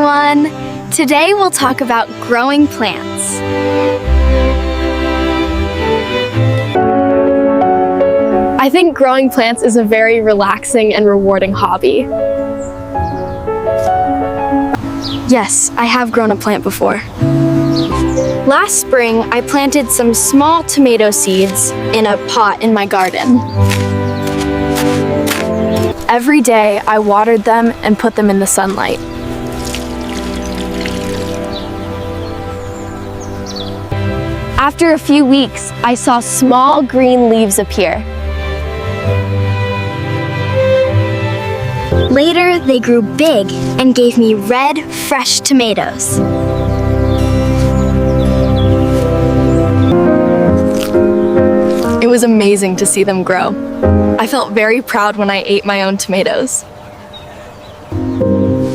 everyone! Today we'll talk about growing plants. I think growing plants is a very relaxing and rewarding hobby. Yes, I have grown a plant before. Last spring, I planted some small tomato seeds in a pot in my garden. Every day, I watered them and put them in the sunlight. After a few weeks, I saw small green leaves appear. Later, they grew big and gave me red, fresh tomatoes. It was amazing to see them grow. I felt very proud when I ate my own tomatoes.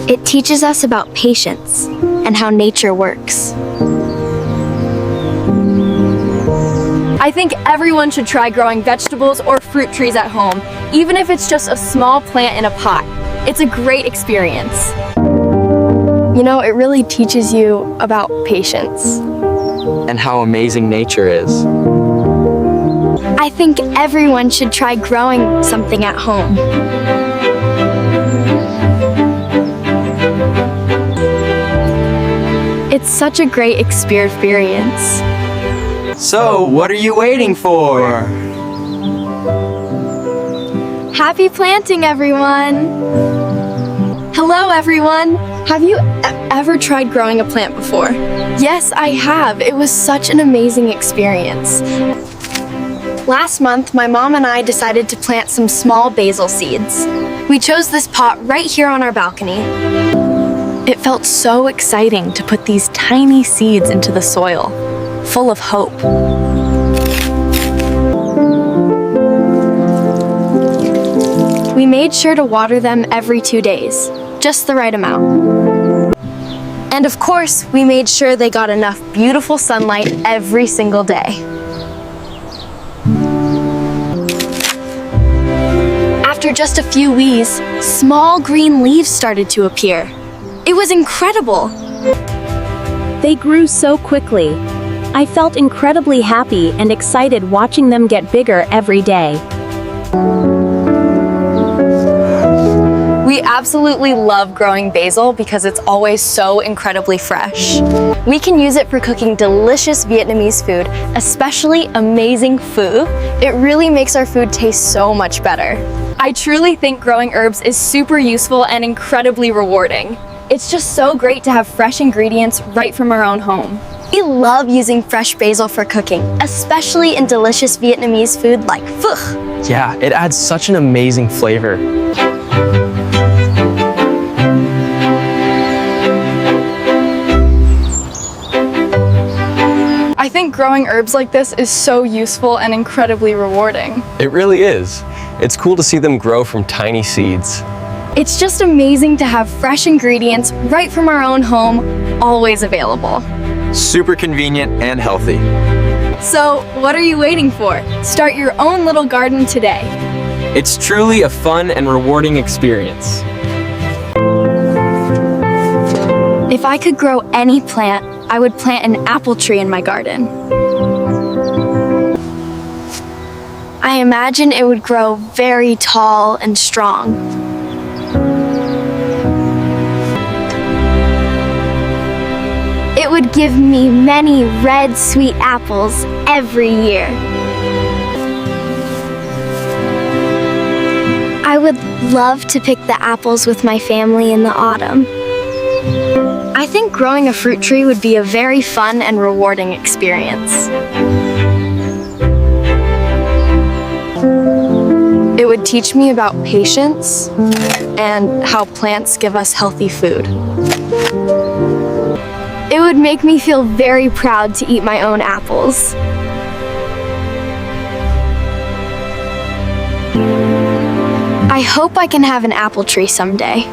It teaches us about patience and how nature works. I think everyone should try growing vegetables or fruit trees at home, even if it's just a small plant in a pot. It's a great experience. You know, it really teaches you about patience. And how amazing nature is. I think everyone should try growing something at home. It's such a great experience. So, what are you waiting for? Happy planting, everyone! Hello, everyone! Have you ever tried growing a plant before? Yes, I have. It was such an amazing experience. Last month, my mom and I decided to plant some small basil seeds. We chose this pot right here on our balcony. It felt so exciting to put these tiny seeds into the soil, full of hope. We made sure to water them every 2 days, just the right amount. And of course, we made sure they got enough beautiful sunlight every single day. After just a few weeks, small green leaves started to appear. It was incredible! They grew so quickly. I felt incredibly happy and excited watching them get bigger every day. We absolutely love growing basil because it's always so incredibly fresh. We can use it for cooking delicious Vietnamese food, especially amazing pho. It really makes our food taste so much better. I truly think growing herbs is super useful and incredibly rewarding. It's just so great to have fresh ingredients right from our own home. We love using fresh basil for cooking, especially in delicious Vietnamese food like pho. Yeah, it adds such an amazing flavor. I think growing herbs like this is so useful and incredibly rewarding. It really is. It's cool to see them grow from tiny seeds. It's just amazing to have fresh ingredients right from our own home, always available. Super convenient and healthy. So, what are you waiting for? Start your own little garden today. It's truly a fun and rewarding experience. If I could grow any plant, I would plant an apple tree in my garden. I imagine it would grow very tall and strong. It would give me many red, sweet apples every year. I would love to pick the apples with my family in the autumn. I think growing a fruit tree would be a very fun and rewarding experience. It would teach me about patience and how plants give us healthy food. It would make me feel very proud to eat my own apples. I hope I can have an apple tree someday.